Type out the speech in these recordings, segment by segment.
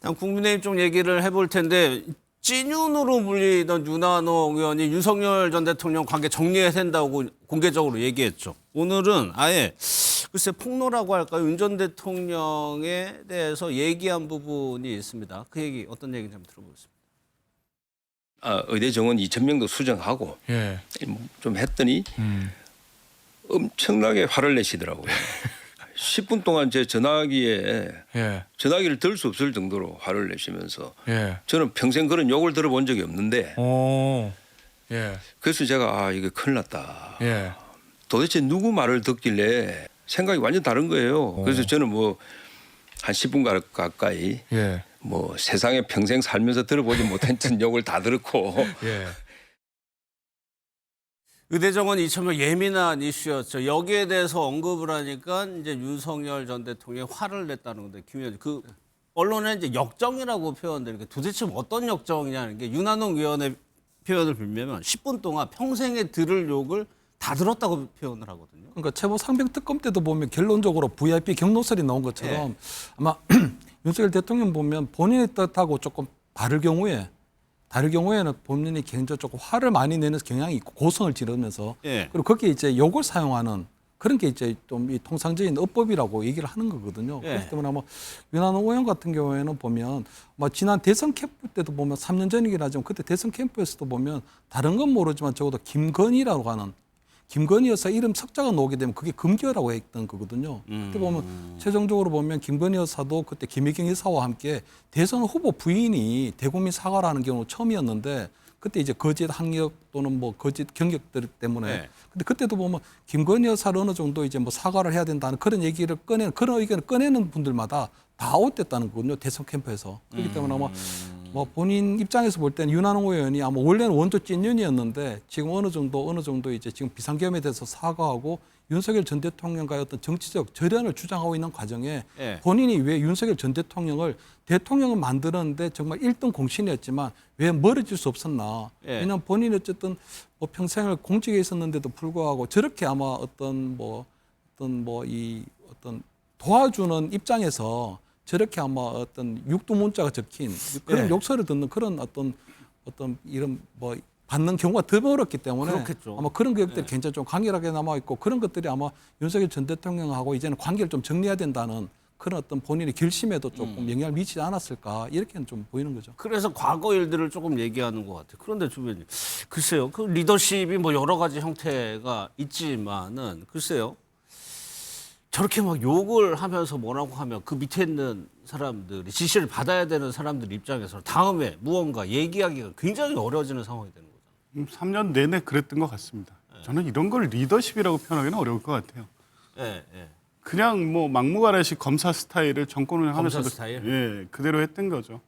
국민의힘 쪽 얘기를 해볼 텐데 찐윤으로 불리던 윤한홍 의원이 윤석열 전 대통령 관계 정리해야 된다고 공개적으로 얘기했죠. 오늘은 아예 글쎄 폭로라고 할까요? 윤 전 대통령에 대해서 얘기한 부분이 있습니다. 그 얘기 어떤 얘기인지 한번 들어보겠습니다. 의대 정원 2,000명도 수정하고 예. 좀 했더니 엄청나게 화를 내시더라고요. 10분 동안 제 전화기에 예. 전화기를 들 수 없을 정도로 화를 내시면서 예. 저는 평생 그런 욕을 들어본 적이 없는데 오. 예. 그래서 제가 이거 큰일 났다. 예. 도대체 누구 말을 듣길래 생각이 완전 다른 거예요. 그래서 저는 뭐 한 10분 가까이 예. 뭐 세상에 평생 살면서 들어보지 못했던 욕을 다 들었고 예. 의대 정원 2,000명 예민한 이슈였죠. 여기에 대해서 언급을 하니까 이제 윤석열 전 대통령이 화를 냈다는 건데 김 의원님, 그 언론에 이제 역정이라고 표현되는 게 도대체 어떤 역정이냐는 게 윤한홍 의원의 표현을 빌면 10분 동안 평생에 들을 욕을 다 들었다고 표현을 하거든요. 그러니까 최고 상병 특검 때도 보면 결론적으로 VIP 경로설이 나온 것처럼 아마 윤석열 대통령 보면 본인의 뜻하고 조금 다를 경우에는 본인이 굉장히 조금 화를 많이 내는 경향이 있고 고성을 지르면서 그리고 거기에 이제 욕을 사용하는 그런 게 이제 좀 이 통상적인 어법이라고 얘기를 하는 거거든요. 그렇기 때문에 아마 윤한홍 의원 같은 경우에는 보면 지난 대선 캠프 때도 보면 3년 전이긴 하지만 그때 대선 캠프에서도 보면 다른 건 모르지만 적어도 김건희라고 하는 김건희 여사 이름 석자가 나오게 되면 그게 금기어라고 했던 거거든요. 그때 보면 최종적으로 보면 김건희 여사도 그때 김혜경 여사와 함께 대선 후보 부인이 대국민 사과를 하는 경우 처음이었는데 그때 이제 거짓 학력 또는 뭐 거짓 경력들 때문에 근데 그때도 보면 김건희 여사를 어느 정도 이제 뭐 사과를 해야 된다는 그런 얘기를 꺼내는 그런 의견을 꺼내는 분들마다 다 아웃됐다는 거거든요. 대선 캠프에서. 그렇기 때문에 아마 뭐 본인 입장에서 볼 때는 윤한홍 의원이 아마 원래는 원조 찐윤이었는데 지금 어느 정도 이제 지금 비상계엄에 대해서 사과하고 윤석열 전 대통령과의 어떤 정치적 절연을 주장하고 있는 과정에 본인이 왜 윤석열 전 대통령을 대통령을 만드는데 정말 1등 공신이었지만 왜 멀어질 수 없었나. 왜냐하면 본인이 어쨌든 뭐 평생을 공직에 있었는데도 불구하고 저렇게 아마 어떤 도와주는 입장에서 저렇게 아마 어떤 육두문자가 적힌 그런 욕설을 듣는 그런 어떤 이런 뭐 받는 경우가 드물었기 때문에 그렇겠죠. 아마 그런 것들이 굉장히 좀 강렬하게 남아 있고 그런 것들이 아마 윤석열 전 대통령하고 이제는 관계를 좀 정리해야 된다는 그런 어떤 본인의 결심에도 조금 영향을 미치지 않았을까 이렇게는 좀 보이는 거죠. 그래서 과거 일들을 조금 얘기하는 것 같아요. 그런데 주변님, 글쎄요, 그 리더십이 뭐 여러 가지 형태가 있지만은 글쎄요. 저렇게 막 욕을 하면서 뭐라고 하면 그 밑에 있는 사람들이 지시를 받아야 되는 사람들 입장에서 다음에 무언가 얘기하기가 굉장히 어려워지는 상황이 되는 거죠. 3년 내내 그랬던 것 같습니다. 저는 이런 걸 리더십이라고 표현하기는 어려울 것 같아요. 그냥 뭐 막무가내식 검사 스타일을 정권을 하면서 그대로 했던 거죠.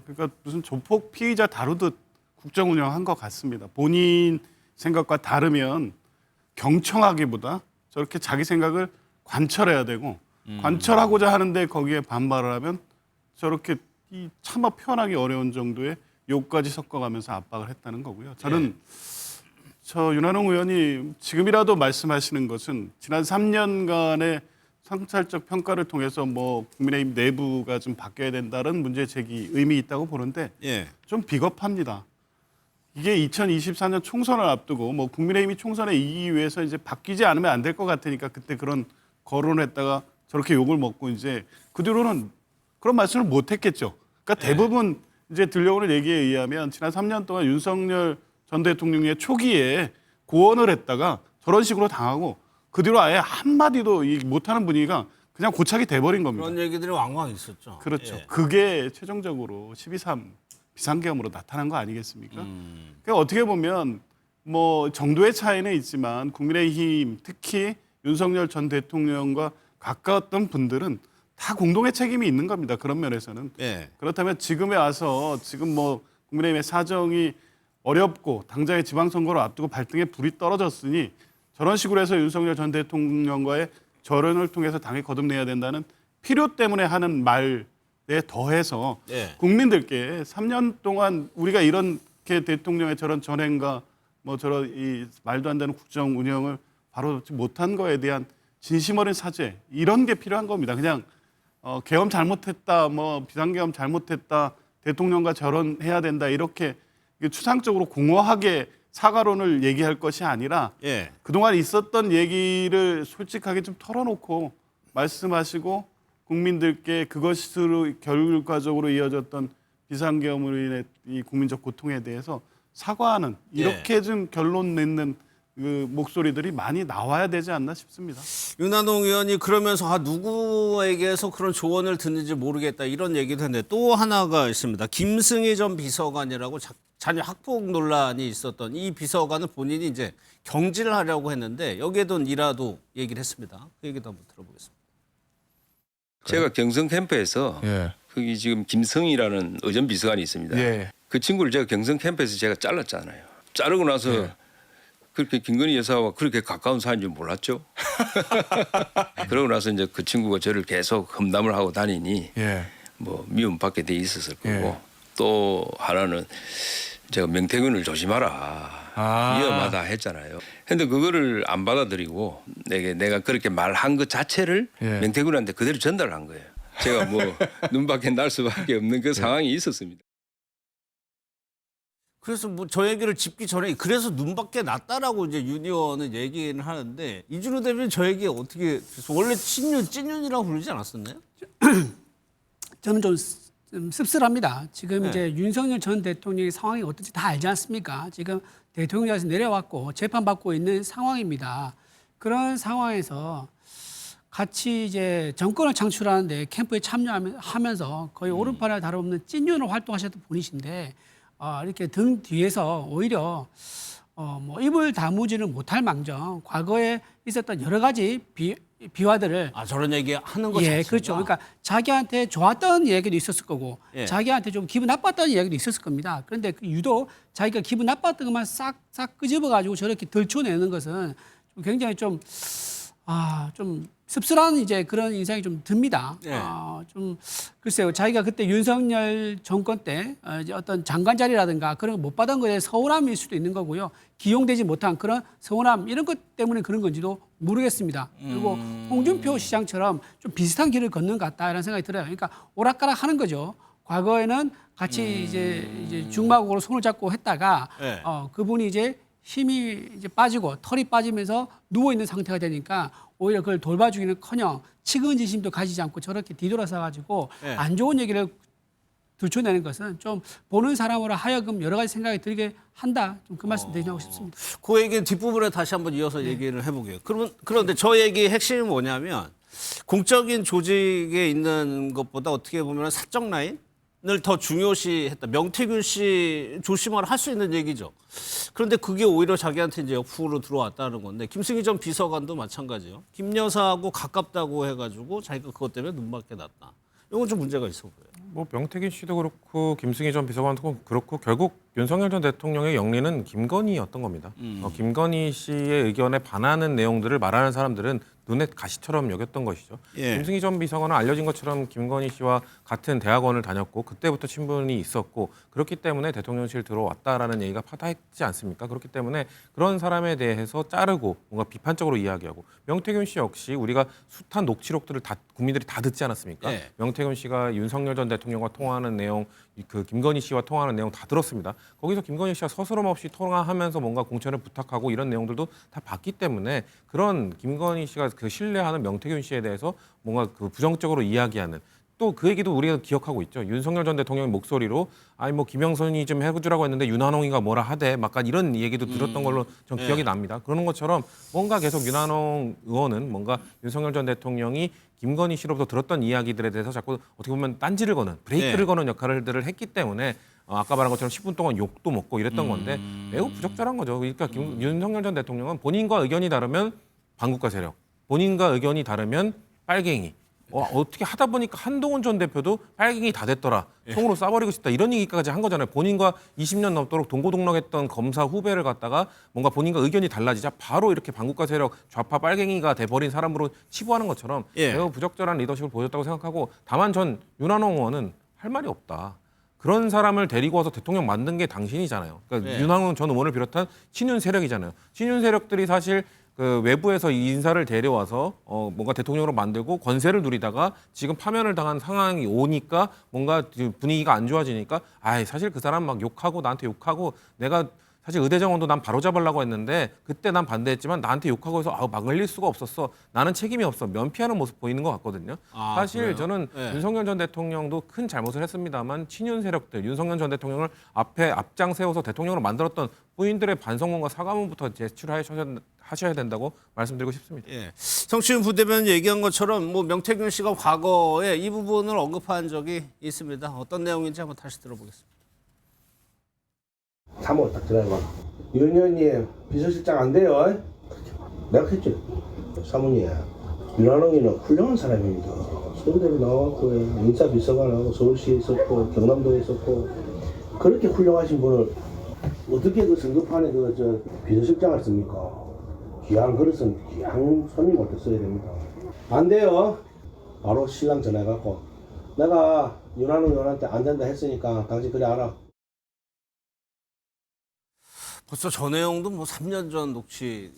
그러니까 무슨 조폭 피의자 다루듯 국정 운영한 것 같습니다. 본인 생각과 다르면 경청하기보다 저렇게 자기 생각을 관철해야 되고 관철하고자 하는데 거기에 반발을 하면 저렇게 차마 표현하기 어려운 정도의 욕까지 섞어가면서 압박을 했다는 거고요. 저는 저 윤한홍 의원이 지금이라도 말씀하시는 것은 지난 3년간의 성찰적 평가를 통해서 뭐 국민의힘 내부가 좀 바뀌어야 된다는 문제 제기 의미 있다고 보는데 좀 비겁합니다. 이게 2024년 총선을 앞두고 뭐 국민의힘이 총선에 이기기 위해서 이제 바뀌지 않으면 안 될 것 같으니까 그때 그런 거론을 했다가 저렇게 욕을 먹고 이제 그 뒤로는 그런 말씀을 못 했겠죠. 그러니까 대부분 이제 들려오는 얘기에 의하면 지난 3년 동안 윤석열 전 대통령의 초기에 고언을 했다가 저런 식으로 당하고 그 뒤로 아예 한마디도 못하는 분위기가 그냥 고착이 돼버린 겁니다. 그런 얘기들이 왕왕 있었죠. 그렇죠. 그게 최종적으로 12.3 비상계엄으로 나타난 거 아니겠습니까? 그러니까 어떻게 보면 뭐 정도의 차이는 있지만 국민의힘 특히 윤석열 전 대통령과 가까웠던 분들은 다 공동의 책임이 있는 겁니다. 그런 면에서는. 그렇다면 지금에 와서 지금 뭐 국민의힘의 사정이 어렵고 당장의 지방선거를 앞두고 발등에 불이 떨어졌으니 저런 식으로 해서 윤석열 전 대통령과의 절연을 통해서 당에 거듭내야 된다는 필요 때문에 하는 말에 더해서 국민들께 3년 동안 우리가 이렇게 대통령의 저런 전행과 뭐 저런 이 말도 안 되는 국정 운영을 바로 못한 거에 대한 진심 어린 사죄 이런 게 필요한 겁니다. 그냥 계엄 잘못했다, 뭐 비상계엄 잘못했다, 대통령과 절원해야 된다 이렇게 추상적으로 공허하게 사과론을 얘기할 것이 아니라 예. 그동안 있었던 얘기를 솔직하게 좀 털어놓고 말씀하시고 국민들께 그것으로 결과적으로 이어졌던 비상계엄으로 인해 이 국민적 고통에 대해서 사과하는 이렇게 좀 결론 내는 그 목소리들이 많이 나와야 되지 않나 싶습니다. 윤한홍 의원이 그러면서 누구에게서 그런 조언을 듣는지 모르겠다 이런 얘기도 했는데 또 하나가 있습니다. 김승희 전 비서관이라고 자녀 학폭 논란이 있었던 이 비서관은 본인이 이제 경질을 하려고 했는데 여기에도 이라도 얘기를 했습니다. 그 얘기도 한번 들어보겠습니다. 제가 경성 캠프에서 예. 거기 지금 김성희라는 의전 비서관이 있습니다. 예. 그 친구를 제가 경성 캠프에서 제가 잘랐잖아요. 자르고 나서 예. 그렇게 김건희 여사와 그렇게 가까운 사이인 줄 몰랐죠. 그러고 나서 이제 그 친구가 저를 계속 험담을 하고 다니니 예. 뭐 미움받게 돼 있었을 거고 예. 또 하나는 제가 명태균을 조심하라 위험하다 했잖아요. 근데 그거를 안 받아들이고 내가 그렇게 말한 것 자체를 예. 명태균한테 그대로 전달한 거예요. 제가 뭐 눈밖에 날 수밖에 없는 그 상황이 있었습니다. 그래서 뭐 저 얘기를 짚기 전에 그래서 눈밖에 났다라고 이제 윤 의원은 얘기는 하는데 이준호 대표는 저 얘기 어떻게 원래 찐윤이라고 부르지 않았었나요? 저는 좀 씁쓸합니다. 지금 네. 이제 윤석열 전 대통령의 상황이 어떤지 다 알지 않습니까? 지금 대통령에서 내려왔고 재판받고 있는 상황입니다. 그런 상황에서 같이 이제 정권을 창출하는데 캠프에 참여하면서 거의 오른팔에 다름없는 찐윤으로 활동하셨던 분이신데 이렇게 등 뒤에서 오히려 뭐 입을 다무지는 못할 망정 과거에 있었던 여러 가지 비화들을 저런 얘기 하는 거 예, 자체가 그렇죠. 그러니까 자기한테 좋았던 이야기도 있었을 거고 예. 자기한테 좀 기분 나빴던 이야기도 있었을 겁니다. 그런데 유독 자기가 기분 나빴던 것만 싹 끄집어가지고 저렇게 들춰내는 것은 좀 굉장히 좀 씁쓸한 이제 그런 인상이 좀 듭니다. 예. 좀 글쎄요. 자기가 그때 윤석열 정권 때 이제 어떤 장관 자리라든가 그런 거 못 받은 거에 서운함일 수도 있는 거고요. 기용되지 못한 그런 서운함 이런 것 때문에 그런 건지도 모르겠습니다. 그리고 홍준표 시장처럼 좀 비슷한 길을 걷는 것 같다라는 생각이 들어요. 그러니까 오락가락 하는 거죠. 과거에는 같이 이제 중마고로 손을 잡고 했다가 예. 그분이 이제 힘이 이제 빠지고 털이 빠지면서 누워 있는 상태가 되니까 오히려 그걸 돌봐주기는커녕 측은지심도 가지지 않고 저렇게 뒤돌아서 가지고 예. 안 좋은 얘기를 들춰내는 것은 좀 보는 사람으로 하여금 여러 가지 생각이 들게 한다. 좀 그 말씀 드리고 싶습니다. 그 얘기 뒷부분에 다시 한번 이어서 얘기를 해보게요. 그런데 저 얘기의 핵심이 뭐냐면 공적인 조직에 있는 것보다 어떻게 보면 사적 라인을 더 중요시했다. 명태균 씨 조심하라 할 수 있는 얘기죠. 그런데 그게 오히려 자기한테 이제 역풍으로 들어왔다는 건데 김승희 전 비서관도 마찬가지예요. 김 여사하고 가깝다고 해가지고 자기가 그것 때문에 눈밖에 났다. 이건 좀 문제가 있어 보여요. 뭐 명태균 씨도 그렇고 김승희 전 비서관도 그렇고 결국 윤석열 전 대통령의 영리는 김건희였던 겁니다. 김건희 씨의 의견에 반하는 내용들을 말하는 사람들은 눈에 가시처럼 여겼던 것이죠. 예. 김승희 전 비서관은 알려진 것처럼 김건희 씨와 같은 대학원을 다녔고 그때부터 친분이 있었고 그렇기 때문에 대통령실 들어왔다라는 얘기가 파다했지 않습니까? 그렇기 때문에 그런 사람에 대해서 자르고 뭔가 비판적으로 이야기하고 명태균 씨 역시 우리가 숱한 녹취록들을 다 국민들이 다 듣지 않았습니까? 예. 명태균 씨가 윤석열 전 대통령과 통화하는 내용, 그 김건희 씨와 통화하는 내용 다 들었습니다. 거기서 김건희 씨가 서스럼 없이 통화하면서 뭔가 공천을 부탁하고 이런 내용들도 다 봤기 때문에 그런 김건희 씨가 그 신뢰하는 명태균 씨에 대해서 뭔가 그 부정적으로 이야기하는 또 그 얘기도 우리가 기억하고 있죠. 윤석열 전 대통령의 목소리로 아니 뭐 김영선이 좀 해주라고 했는데 윤한홍이가 뭐라 하대 막 이런 얘기도 들었던 걸로 전 기억이 납니다. 그러는 것처럼 뭔가 계속 윤한홍 의원은 뭔가 윤석열 전 대통령이 김건희 씨로부터 들었던 이야기들에 대해서 자꾸 어떻게 보면 딴지를 거는 브레이크를 거는 역할들을 했기 때문에 아까 말한 것처럼 10분 동안 욕도 먹고 이랬던 건데 매우 부적절한 거죠. 그러니까 윤석열 전 대통령은 본인과 의견이 다르면 반국가 세력, 본인과 의견이 다르면 빨갱이. 어떻게 하다 보니까 한동훈 전 대표도 빨갱이 다 됐더라. 총으로 쏴버리고 싶다. 이런 얘기까지 한 거잖아요. 본인과 20년 넘도록 동고동락했던 검사 후배를 갖다가 뭔가 본인과 의견이 달라지자 바로 이렇게 반국가 세력 좌파 빨갱이가 돼버린 사람으로 치부하는 것처럼 예. 매우 부적절한 리더십을 보여줬다고 생각하고 다만 전 윤한홍 의원은 할 말이 없다. 그런 사람을 데리고 와서 대통령 만든 게 당신이잖아요. 그러니까 네. 윤학용 전 의원을 비롯한 친윤 세력이잖아요. 친윤 세력들이 사실 그 외부에서 이 인사를 데려와서 뭔가 대통령으로 만들고 권세를 누리다가 지금 파면을 당한 상황이 오니까 뭔가 분위기가 안 좋아지니까 사실 그 사람 막 욕하고 나한테 욕하고 내가 사실 의대정원도 난 바로잡으려고 했는데 그때 난 반대했지만 나한테 욕하고 해서 막 흘릴 수가 없었어. 나는 책임이 없어. 면피하는 모습 보이는 것 같거든요. 사실 그래요? 저는 네. 윤석열 전 대통령도 큰 잘못을 했습니다만 친윤 세력들, 윤석열 전 대통령을 앞에 앞장 세워서 대통령으로 만들었던 부인들의 반성문과 사과문부터 제출하셔야 된다고 말씀드리고 싶습니다. 예. 정치인 부대변인 얘기한 것처럼 뭐 명태균 씨가 과거에 이 부분을 언급한 적이 있습니다. 어떤 내용인지 한번 다시 들어보겠습니다. 3월 딱 전화해봐. 윤 의원님 비서실장 안 돼요. 내가 했죠. 사모님 윤한홍이는 훌륭한 사람입니다. 서울대를 나왔고 인사비서관하고 서울시에 있었고 경남도에 있었고 그렇게 훌륭하신 분을 어떻게 그 선거판에 저 비서실장을 씁니까? 귀한 그릇은 귀한 손님한테 써야 됩니다. 안 돼요. 바로 신랑 전화해갖고 내가 윤한홍 의원한테 안 된다 했으니까 당신 그래 알아. 벌써 저 내용도 뭐 3년 전 녹취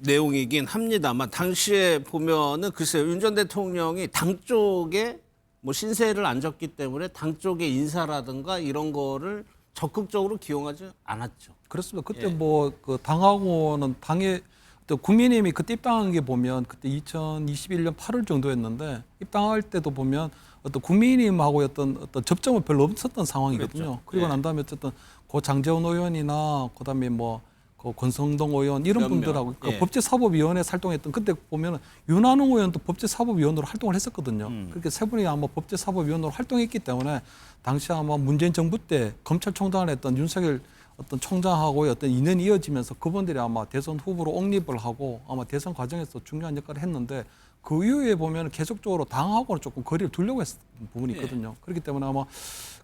내용이긴 합니다만 당시에 보면은 글쎄요 윤 전 대통령이 당 쪽에 뭐 신세를 안 졌기 때문에 당 쪽의 인사라든가 이런 거를 적극적으로 기용하지 않았죠. 그렇습니다. 그때 예. 뭐 그 당하고는 당의 또 국민의힘이 그때 입당한 게 보면 그때 2021년 8월 정도였는데 입당할 때도 보면 어떤 국민의힘하고 어떤 접점은 별로 없었던 상황이거든요. 그렇죠. 그리고 예. 난 다음에 어쨌든 고 장재원 의원이나 그다음에 뭐 그 권성동 의원 이런 몇 분들하고 명. 그 예. 법제사법위원회 활동했던 그때 보면은 윤한홍 의원도 법제사법위원으로 활동을 했었거든요. 그렇게 세 분이 아마 법제사법위원으로 활동했기 때문에 당시 아마 문재인 정부 때 검찰총장을 했던 윤석열 어떤 총장하고의 어떤 인연이 이어지면서 그분들이 아마 대선 후보로 옹립을 하고 아마 대선 과정에서 중요한 역할을 했는데 그 이후에 보면 계속적으로 당하고는 조금 거리를 두려고 했던 부분이 있거든요. 그렇기 때문에 아마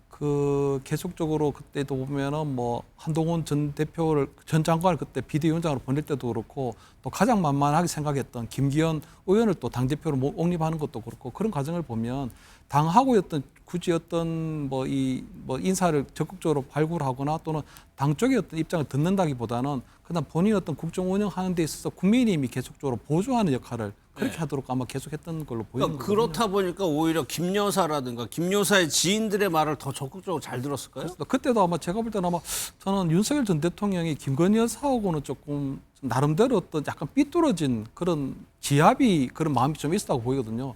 그 계속적으로 그때도 보면은 뭐 한동훈 전 대표를 전 장관을 그때 비대위원장으로 보낼 때도 그렇고 또 가장 만만하게 생각했던 김기현 의원을 또 당 대표로 옹립하는 것도 그렇고 그런 과정을 보면 당하고 굳이 어떤 뭐 인사를 적극적으로 발굴하거나 또는 당 쪽의 어떤 입장을 듣는다기보다는 그다음 본인 어떤 국정 운영하는 데 있어서 국민의힘이 계속적으로 보조하는 역할을 그렇게 하도록 아마 계속했던 걸로 보이는 거거든요. 그렇다 보니까 오히려 김 여사라든가 김 여사의 지인들의 말을 더 적극적으로 잘 들었을까요? 그렇습니다. 그때도 아마 제가 볼 때는 아마 저는 윤석열 전 대통령이 김건희 여사하고는 조금 나름대로 어떤 약간 삐뚤어진 그런 지압이 그런 마음이 좀 있었다고 보이거든요.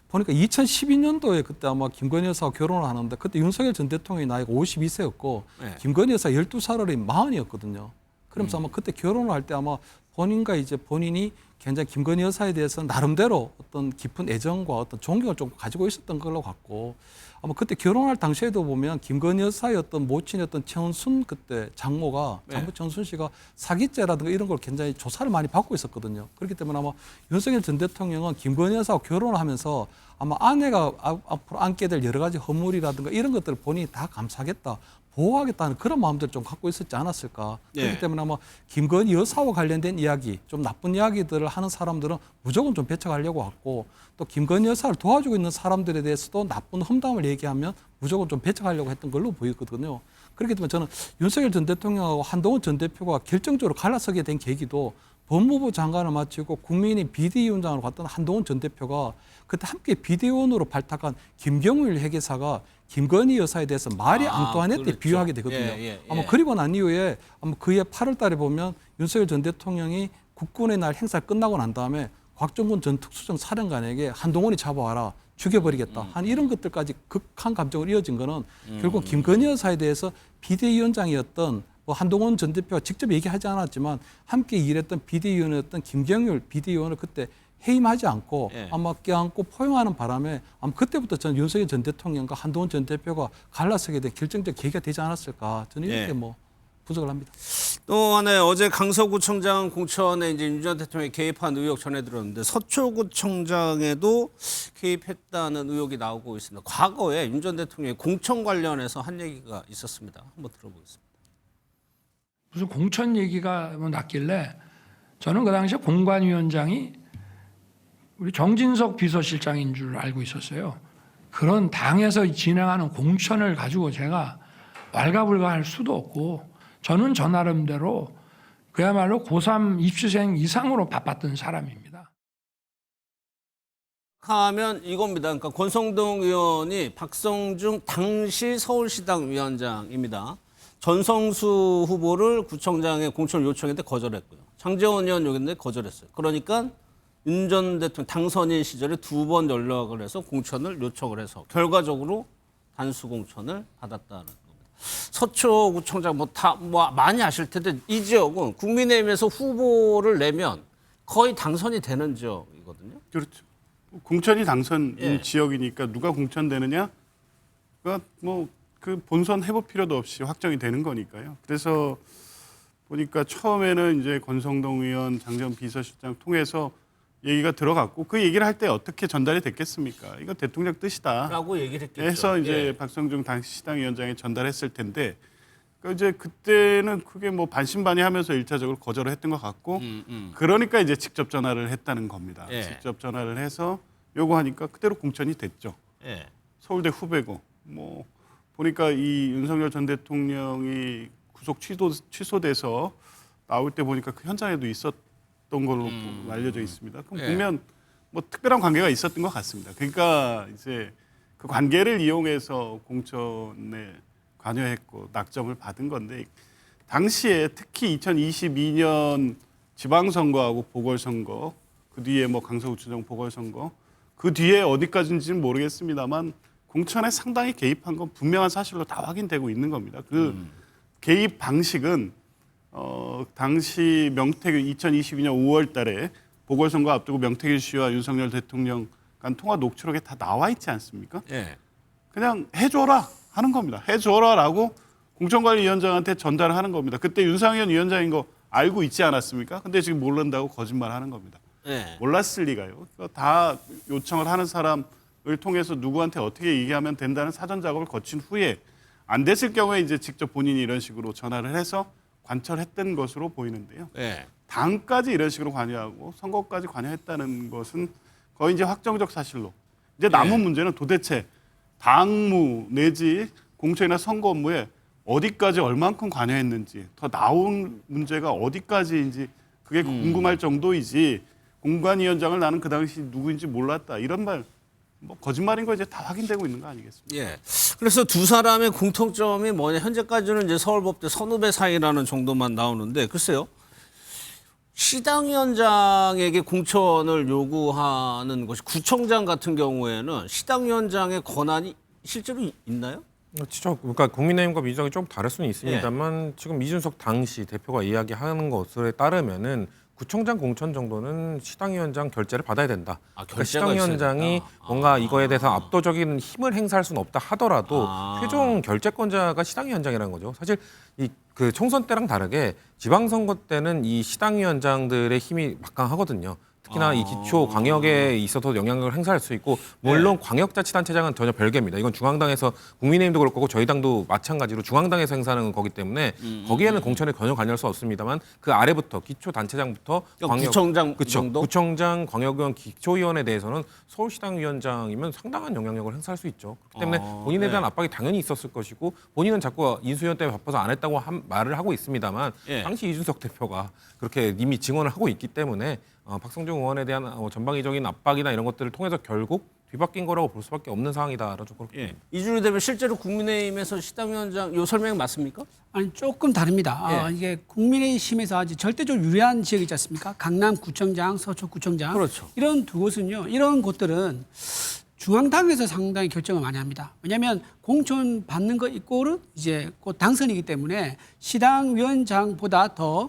보니까 2012년도에 그때 아마 김건희 여사와 결혼을 하는데 그때 윤석열 전 대통령이 나이가 52세였고 김건희 여사 12살 어린 40이었거든요. 그러면서 아마 그때 결혼을 할 때 아마 본인이 굉장히 김건희 여사에 대해서 나름대로 어떤 깊은 애정과 어떤 존경을 좀 가지고 있었던 걸로 같고 아마 그때 결혼할 당시에도 보면 김건희 여사의 어떤 모친이었던 최은순 그때 장모 최은순 씨가 사기죄라든가 이런 걸 굉장히 조사를 많이 받고 있었거든요. 그렇기 때문에 아마 윤석열 전 대통령은 김건희 여사와 결혼을 하면서 아마 아내가 앞으로 안게 될 여러 가지 허물이라든가 이런 것들을 본인이 다 감사하겠다. 보호하겠다는 그런 마음들을 좀 갖고 있었지 않았을까. 그렇기 때문에 아마 김건희 여사와 관련된 이야기, 좀 나쁜 이야기들을 하는 사람들은 무조건 좀 배척하려고 했고 또 김건희 여사를 도와주고 있는 사람들에 대해서도 나쁜 험담을 얘기하면 무조건 좀 배척하려고 했던 걸로 보이거든요. 그렇기 때문에 저는 윤석열 전 대통령하고 한동훈 전 대표가 결정적으로 갈라서게 된 계기도 법무부 장관을 마치고 국민의힘 비대위원장으로 갔던 한동훈 전 대표가 그때 함께 비대위원으로 발탁한 김경일 회계사가 김건희 여사에 대해서 마리 앙뚜아네트에 그렇죠. 비유하게 되거든요. 아마 그리고 난 이후에 아마 그해 8월 달에 보면 윤석열 전 대통령이 국군의 날 행사 끝나고 난 다음에 곽정근 전 특수정 사령관에게 한동훈이 잡아와라. 죽여버리겠다. 한 이런 것들까지 극한 감정으로 이어진 거는 결국 김건희 여사에 대해서 비대위원장이었던 뭐 한동훈 전 대표가 직접 얘기하지 않았지만 함께 일했던 비대위원이었던 김경률 비대위원을 그때 해임하지 않고 아마 껴안고 포용하는 바람에 아마 그때부터 저는 윤석열 전 대통령과 한동훈 전 대표가 갈라서게 된 결정적 계기가 되지 않았을까 저는 이렇게 뭐 분석을 합니다. 또 하나 어제 강서구청장 공천에 이제 윤 전 대통령이 개입한 의혹 전해 들었는데 서초구청장에도 개입했다는 의혹이 나오고 있습니다. 과거에 윤 전 대통령이 공천 관련해서 한 얘기가 있었습니다. 한번 들어보겠습니다. 무슨 공천 얘기가 뭐 났길래 저는 그 당시에 공관위원장이 우리 정진석 비서실장인 줄 알고 있었어요. 그런 당에서 진행하는 공천을 가지고 제가 왈가불가할 수도 없고 저는 저 나름대로 그야말로 고3 입시생 이상으로 바빴던 사람입니다. 하면 이겁니다. 그러니까 권성동 의원이 박성중 당시 서울시당 위원장입니다. 전성수 후보를 구청장에 공천을 요청했는데 거절했고요. 장제원 의원 요구했는데 거절했어요. 그러니까 윤 전 대통령 당선인 시절에 2번 연락을 해서 공천을 요청을 해서 결과적으로 단수 공천을 받았다는 겁니다. 서초구청장 뭐 많이 아실 텐데 이 지역은 국민의힘에서 후보를 내면 거의 당선이 되는 지역이거든요. 그렇죠. 공천이 당선 예. 지역이니까 누가 공천되느냐? 그러니까 뭐 그 본선 해볼 필요도 없이 확정이 되는 거니까요. 그래서 보니까 처음에는 이제 권성동 의원, 장재원 비서실장 통해서 얘기가 들어갔고 그 얘기를 할 때 어떻게 전달이 됐겠습니까? 이거 대통령 뜻이다. 라고 얘기를 했겠죠. 해서 이제 예. 박성중 당시 시당위원장에 전달했을 텐데 그러니까 이제 그때는 그게 뭐 반신반의하면서 1차적으로 거절을 했던 것 같고 그러니까 이제 직접 전화를 했다는 겁니다. 예. 직접 전화를 해서 요구하니까 그대로 공천이 됐죠. 예. 서울대 후배고 뭐 보니까 이 윤석열 전 대통령이 구속 취소돼서 나올 때 보니까 그 현장에도 있었던 걸로 알려져 있습니다. 그럼 예. 보면 뭐 특별한 관계가 있었던 것 같습니다. 그러니까 이제 그 관계를 이용해서 공천에 관여했고 낙점을 받은 건데 당시에 특히 2022년 지방선거하고 보궐선거 그 뒤에 뭐 강서구청장 보궐선거 그 뒤에 어디까지인지는 모르겠습니다만 공천에 상당히 개입한 건 분명한 사실로 다 확인되고 있는 겁니다. 그 개입 방식은 당시 명태균 2022년 5월 달에 보궐선거 앞두고 명태균 씨와 윤석열 대통령 간 통화 녹취록에 다 나와 있지 않습니까? 예. 그냥 해줘라 하는 겁니다. 해줘라라고 공천관리위원장한테 전달을 하는 겁니다. 그때 윤상현 위원장인 거 알고 있지 않았습니까? 근데 지금 모른다고 거짓말하는 겁니다. 예. 몰랐을 리가요. 다 요청을 하는 사람을 통해서 누구한테 어떻게 얘기하면 된다는 사전 작업을 거친 후에 안 됐을 경우에 이제 직접 본인이 이런 식으로 전화를 해서 관철했던 것으로 보이는데요. 예. 당까지 이런 식으로 관여하고 선거까지 관여했다는 것은 거의 이제 확정적 사실로. 이제 남은 문제는 도대체 당무 내지 공천이나 선거 업무에 어디까지 얼만큼 관여했는지 더 나온 문제가 어디까지인지 그게 궁금할 정도이지 공관위원장을 나는 그 당시 누구인지 몰랐다 이런 말 뭐 거짓말인 거 이제 다 확인되고 있는 거 아니겠습니까? 예. 그래서 두 사람의 공통점이 뭐냐? 현재까지는 이제 서울법대 선후배 사이라는 정도만 나오는데 글쎄요. 시당위원장에게 공천을 요구하는 것이 구청장 같은 경우에는 시당위원장의 권한이 실제로 있나요? 그렇죠. 그러니까 국민의힘과 민주당이 좀 다를 수는 있습니다만 지금 이준석 당시 대표가 이야기하는 것에 따르면은 구청장 공천 정도는 시당위원장 결재를 받아야 된다. 그러니까 시당위원장이 뭔가 이거에 대해서 압도적인 힘을 행사할 수는 없다 하더라도 최종 결재권자가 시당위원장이라는 거죠. 사실 그 총선 때랑 다르게 지방선거 때는 이 시당위원장들의 힘이 막강하거든요. 특히나 이 기초 광역에 있어서 영향력을 행사할 수 있고 물론 광역자치단체장은 전혀 별개입니다. 이건 중앙당에서 국민의힘도 그럴 거고 저희 당도 마찬가지로 중앙당에서 행사하는 거기 때문에 거기에는 공천에 전혀 관여할 수 없습니다만 그 아래부터 기초단체장부터 그러니까 구청장 그렇죠. 정도? 구청장, 광역의원, 기초위원에 대해서는 서울시당위원장이면 상당한 영향력을 행사할 수 있죠. 그렇기 때문에 본인에 대한 압박이 당연히 있었을 것이고 본인은 자꾸 인수위원 때문에 바빠서 안 했다고 말을 하고 있습니다만 당시 이준석 대표가 그렇게 이미 증언을 하고 있기 때문에 박성중 의원에 대한 전방위적인 압박이나 이런 것들을 통해서 결국 뒤바뀐 거라고 볼 수밖에 없는 상황이다라고 좀 그렇게 봅니다. 이준희 대표 실제로 국민의힘에서 시당위원장 요 설명이 맞습니까? 아니 조금 다릅니다. 이게 국민의힘에서 아주 절대적으로 유리한 지역이 있지 않습니까? 강남구청장, 서초구청장. 그렇죠. 이런 두 곳은요. 이런 곳들은 중앙당에서 상당히 결정을 많이 합니다. 왜냐하면 공천 받는 거 이꼴은 이제 곧 당선이기 때문에 시당위원장보다 더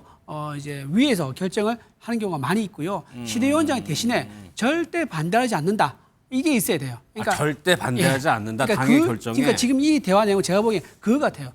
이제 위에서 결정을 하는 경우가 많이 있고요. 시대위원장 대신에 절대 반대하지 않는다. 이게 있어야 돼요. 그러니까 절대 반대하지 않는다. 그러니까 당의 결정에. 그러니까 지금 이 대화 내용 제가 보기엔 그거 같아요.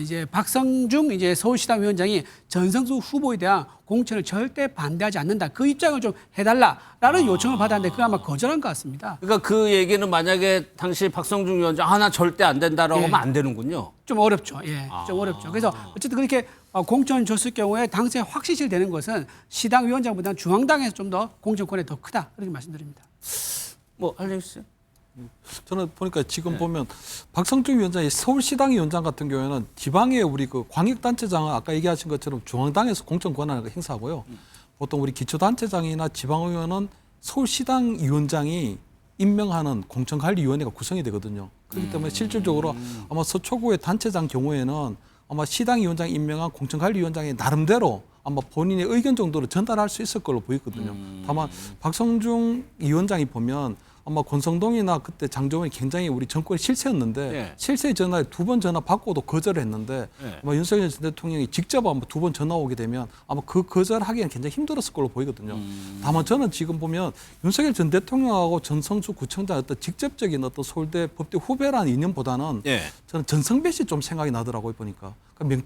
이제 박성중 이제 서울시당 위원장이 전성수 후보에 대한 공천을 절대 반대하지 않는다. 그 입장을 좀 해달라라는 요청을 받았는데 그거 아마 거절한 것 같습니다. 그러니까 그 얘기는 만약에 당시 박성중 위원장 나 절대 안 된다라고 하면 안 되는군요. 좀 어렵죠. 좀 어렵죠. 그래서 어쨌든 그렇게 공천 줬을 경우에 당시에 확실시 되는 것은 시당 위원장보다는 중앙당에서 좀 더 공천권이 더 크다. 그렇게 말씀드립니다. 뭐 할래기 씨? 저는 보니까 지금 보면 박성중 위원장이 서울시당 위원장 같은 경우에는 지방의 우리 그 광역단체장은 아까 얘기하신 것처럼 중앙당에서 공천 권한을 행사하고요. 보통 우리 기초단체장이나 지방의원은 서울시당 위원장이 임명하는 공천관리위원회가 구성이 되거든요. 그렇기 때문에 실질적으로 아마 서초구의 단체장 경우에는 아마 시당 위원장 임명한 공천관리위원장이 나름대로 아마 본인의 의견 정도로 전달할 수 있을 걸로 보이거든요. 다만 박성중 위원장이 보면 아마 권성동이나 그때 장종원이 굉장히 우리 정권의 실세였는데 네. 실세 전화에 2번 전화 받고도 거절을 했는데 네. 아마 윤석열 전 대통령이 직접 아마 2번 전화 오게 되면 아마 그 거절하기에는 굉장히 힘들었을 걸로 보이거든요. 다만 저는 지금 보면 윤석열 전 대통령하고 전성수 구청장 어떤 직접적인 어떤 서울대 법대 후배라는 인연보다는 예. 저는 전성배 씨 좀 생각이 나더라고요 보니까. 그러니까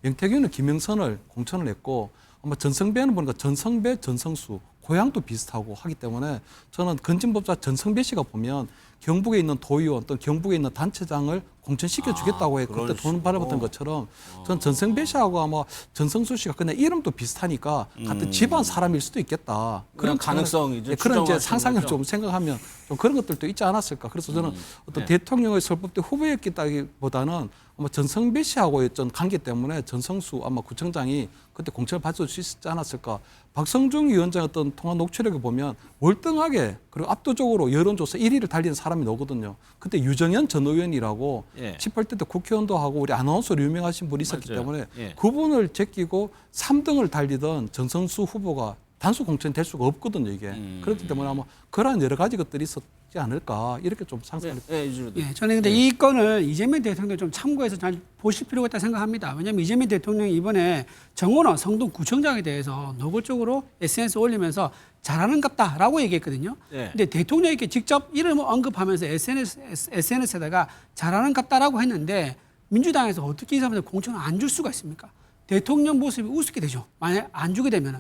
명태균은 김영선을 공천을 했고 아마 전성배는 보니까 전성배, 전성수 고향도 비슷하고 하기 때문에 저는 건진법사 전성배 씨가 보면 경북에 있는 도의원 또 경북에 있는 단체장을 공천시켜 주겠다고 해 그때 돈 받아봤던 것처럼 저는 전성배 씨하고 아마 전성수 씨가 그냥 이름도 비슷하니까 같은 집안 사람일 수도 있겠다. 그런 가능성 이제 그런 이제 추정하시는 상상을 거죠? 좀 생각하면 좀 그런 것들도 있지 않았을까. 그래서 저는 어떤 대통령의 설법대 후보였기보다는 아마 전성배 씨하고의 어떤 관계 때문에 전성수 아마 구청장이 그때 공천을 받을 수 있지 않았을까. 박성중 위원장 어떤 통화 녹취록에 보면 월등하게 그리고 압도적으로 여론조사 1위를 달리는 사람이 나오거든요. 그때 유정현 전 의원이라고 예. 18대 때 국회의원도 하고 우리 아나운서로 유명하신 분이 있었기 맞아요. 때문에 예. 그분을 제끼고 3등을 달리던 전성수 후보가 단수 공천이 될 수가 없거든요, 이게. 그렇기 때문에 아마 그러한 여러 가지 것들이 있었지 않을까 이렇게 좀 상상을 예, 이준호도. 예, 저는 근데 이 건을 이재명 대통령 좀 참고해서 잘 보실 필요가 있다 생각합니다. 왜냐하면 이재명 대통령이 이번에 정원호 성동구청장에 대해서 노골적으로 SNS 올리면서 잘하는갑다라고 얘기했거든요. 예. 근데 대통령이 이렇게 직접 이름을 언급하면서 SNS에다가 잘하는갑다라고 했는데 민주당에서 어떻게 이 사람들 공천을 안 줄 수가 있습니까? 대통령 모습이 우습게 되죠. 만약 안 주게 되면은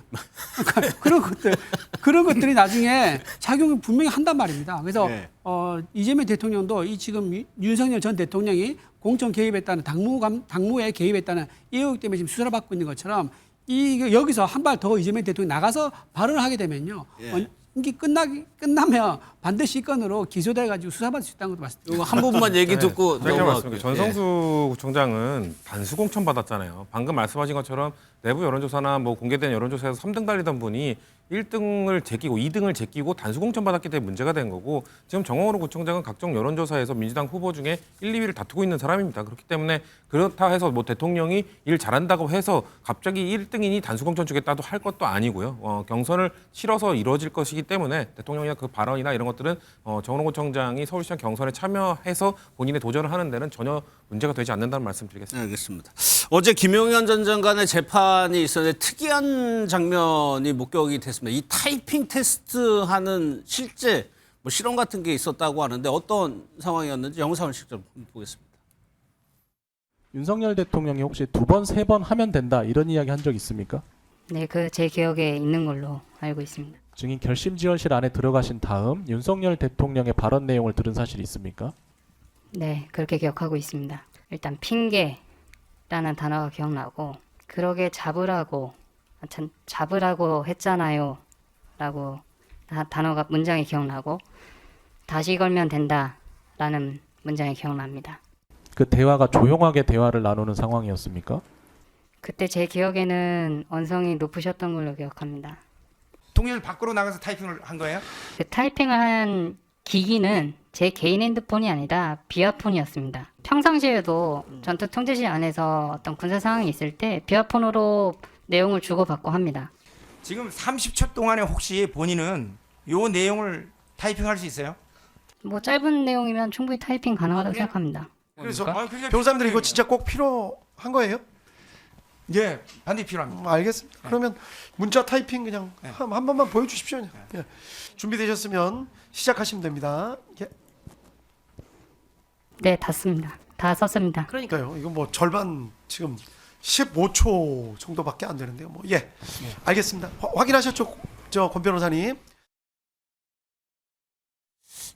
그러니까 그런 것들이 나중에 작용을 분명히 한단 말입니다. 그래서 네. 이재명 대통령도 이 지금 윤석열 전 대통령이 공천 개입했다는 당무에 개입했다는 이 의혹 때문에 지금 수사를 받고 있는 것처럼 여기서 한 발 더 이재명 대통령이 나가서 발언을 하게 되면요. 예. 임기 끝나면 반드시 이 건으로 기소돼가지고 수사받을 수 있다는 것도 말씀드립니다. 이거 한 부분만 얘기 듣고 짧게 넘어갈게요. 말씀드릴게요. 전성수 구청장은 단수 공천 받았잖아요. 방금 말씀하신 것처럼 내부 여론조사나 뭐 공개된 여론조사에서 3등 달리던 분이 1등을 제끼고 2등을 제끼고 단수 공천 받았기 때문에 문제가 된 거고 지금 정홍원 구청장은 각종 여론조사에서 민주당 후보 중에 1, 2위를 다투고 있는 사람입니다. 그렇기 때문에 그렇다 해서 뭐 대통령이 일 잘한다고 해서 갑자기 1등이니 단수 공천 주겠다도 할 것도 아니고요. 경선을 치러서 이루어질 것이기 때문에 대통령이나 그 발언이나 이런 것들은 정홍원 구청장이 서울시장 경선에 참여해서 본인의 도전을 하는 데는 전혀 문제가 되지 않는다는 말씀드리겠습니다. 알겠습니다. 어제 김용현 전 장관의 재판이 있었는데 특이한 장면이 목격이 됐습니다. 이 타이핑 테스트하는 실제 뭐 실험 같은 게 있었다고 하는데 어떤 상황이었는지 영상을 직접 보겠습니다. 윤석열 대통령이 혹시 2번, 3번 하면 된다 이런 이야기 한 적 있습니까? 네, 그 제 기억에 있는 걸로 알고 있습니다. 증인 결심지원실 안에 들어가신 다음 윤석열 대통령의 발언 내용을 들은 사실이 있습니까? 네, 그렇게 기억하고 있습니다. 일단 핑계라는 단어가 기억나고 그러게 잡으라고 했잖아요 라고 단어가 문장이 기억나고 다시 걸면 된다라는 문장이 기억납니다. 그 대화가 조용하게 대화를 나누는 상황이었습니까? 그때 제 기억에는 언성이 높으셨던 걸로 기억합니다. 통일을 밖으로 나가서 타이핑을 한 거예요? 그 타이핑을 한 기기는 제 개인 핸드폰이 아니라 비아폰이었습니다. 평상시에도 전투 통제실 안에서 어떤 군사 상황이 있을 때 비아폰으로 내용을 주고받고 합니다. 지금 30초 동안에 혹시 본인은 요 내용을 타이핑할 수 있어요? 뭐 짧은 내용이면 충분히 타이핑 가능하다고 생각합니다. 그래서 변호사님들 이거 진짜 꼭 필요한 거예요? 예, 반드시 필요합니다. 알겠습니다. 그러면 문자 타이핑 그냥 한 번만 보여주십시오. 예. 준비되셨으면 시작하시면 됩니다. 예. 네, 닫습니다. 다 썼습니다. 그러니까요. 이거 뭐 절반 지금 15초 정도밖에 안 되는데요. 뭐 예, 알겠습니다. 확인하셨죠, 권 변호사님?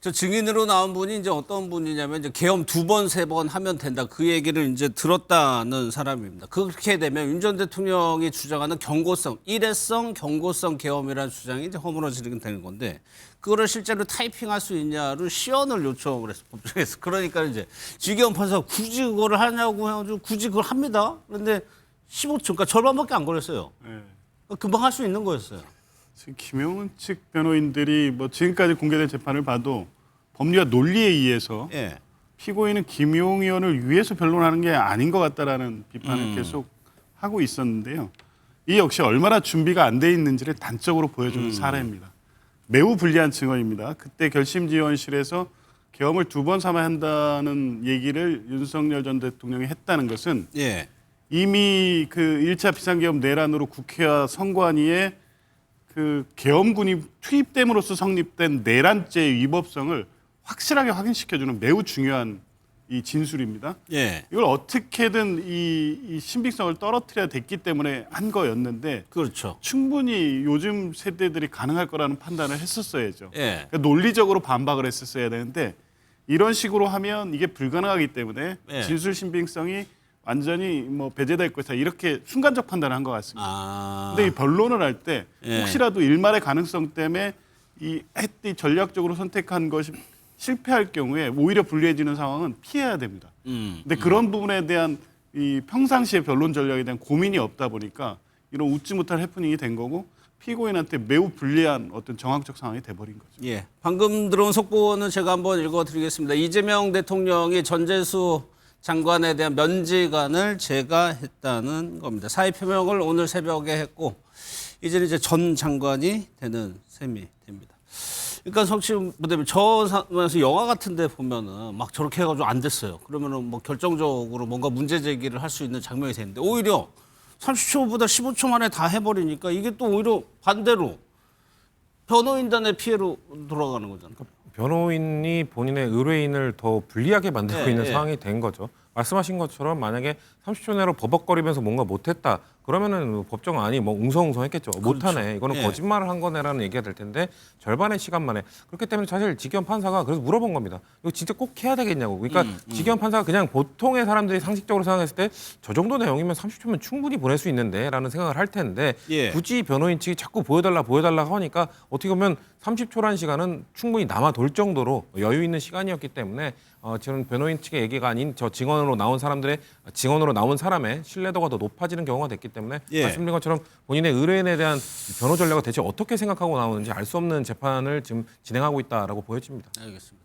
저 증인으로 나온 분이 이제 어떤 분이냐면 이제 계엄 2번, 3번 하면 된다. 그 얘기를 이제 들었다는 사람입니다. 그렇게 되면 윤 전 대통령이 주장하는 경고성, 일회성 경고성 계엄이라는 주장이 이제 허물어지게 되는 건데 그거를 실제로 타이핑할 수 있냐를 시연을 요청을 했어 법정에서. 그러니까 이제 지기현 판사가 굳이 그거를 하냐고 해가지고 굳이 그걸 합니다. 그런데 15초, 그러니까 절반밖에 안 걸렸어요. 네. 금방 할 수 있는 거였어요. 지금 김용은 측 변호인들이 뭐 지금까지 공개된 재판을 봐도 법리와 논리에 의해서 예. 피고인은 김용 의원을 위해서 변론하는 게 아닌 것 같다라는 비판을 계속 하고 있었는데요. 이 역시 얼마나 준비가 안 돼 있는지를 단적으로 보여주는 사례입니다. 매우 불리한 증언입니다. 그때 결심지원실에서 계엄을 2번 삼아야 한다는 얘기를 윤석열 전 대통령이 했다는 것은 예. 이미 그 1차 비상계엄 내란으로 국회와 선관위에 그 계엄군이 투입됨으로써 성립된 내란죄의 위법성을 확실하게 확인시켜주는 매우 중요한 이 진술입니다. 예. 이걸 어떻게든 이 신빙성을 떨어뜨려야 됐기 때문에 한 거였는데 그렇죠. 충분히 요즘 세대들이 가능할 거라는 판단을 했었어야죠. 예. 그러니까 논리적으로 반박을 했었어야 되는데 이런 식으로 하면 이게 불가능하기 때문에 예. 진술 신빙성이 완전히 뭐 배제될 것이다 이렇게 순간적 판단을 한 것 같습니다. 아. 근데 이 변론을 할 때 예. 혹시라도 일말의 가능성 때문에 이 전략적으로 선택한 것이 실패할 경우에 오히려 불리해지는 상황은 피해야 됩니다. 근데 그런 부분에 대한 이 평상시의 변론 전략에 대한 고민이 없다 보니까 이런 웃지 못할 해프닝이 된 거고 피고인한테 매우 불리한 어떤 정황적 상황이 돼버린 거죠. 예. 방금 들어온 속보는 제가 한번 읽어드리겠습니다. 이재명 대통령이 전재수 장관에 대한 면직안을 제거했다는 겁니다. 사의 표명을 오늘 새벽에 했고 이제는 이제 전 장관이 되는 셈이 됩니다. 그러니까 성취 부대면 저 상황에서 영화 같은 데 보면은 막 저렇게 해가지고 안 됐어요. 그러면은 뭐 결정적으로 뭔가 문제 제기를 할 수 있는 장면이 되는데 오히려 30초보다 15초 만에 다 해버리니까 이게 또 오히려 반대로 변호인단의 피해로 돌아가는 거잖아요. 변호인이 본인의 의뢰인을 더 불리하게 만들고 예, 있는 예. 상황이 된 거죠. 말씀하신 것처럼 만약에 30초 내로 버벅거리면서 뭔가 못했다. 그러면은 법정안이 뭐 웅성웅성했겠죠. 못하네. 이거는 예. 거짓말을 한 거네라는 얘기가 될 텐데 절반의 시간 만에 그렇기 때문에 사실 지기현 판사가 그래서 물어본 겁니다. 이거 진짜 꼭 해야 되겠냐고. 그러니까 지기현 판사가 그냥 보통의 사람들이 상식적으로 생각했을 때 저 정도 내용이면 30초면 충분히 보낼 수 있는데라는 생각을 할 텐데 예. 굳이 변호인 측이 자꾸 보여달라 하니까 어떻게 보면 30초라는 시간은 충분히 남아 돌 정도로 여유 있는 시간이었기 때문에 저는 변호인 측의 얘기가 아닌 저 증언으로 나온 사람의 신뢰도가 더 높아지는 경우가 됐기 때문에 예. 말씀드린 것처럼 본인의 의뢰인에 대한 변호 전략을 대체 어떻게 생각하고 나오는지 알 수 없는 재판을 지금 진행하고 있다라고 보여집니다. 알겠습니다.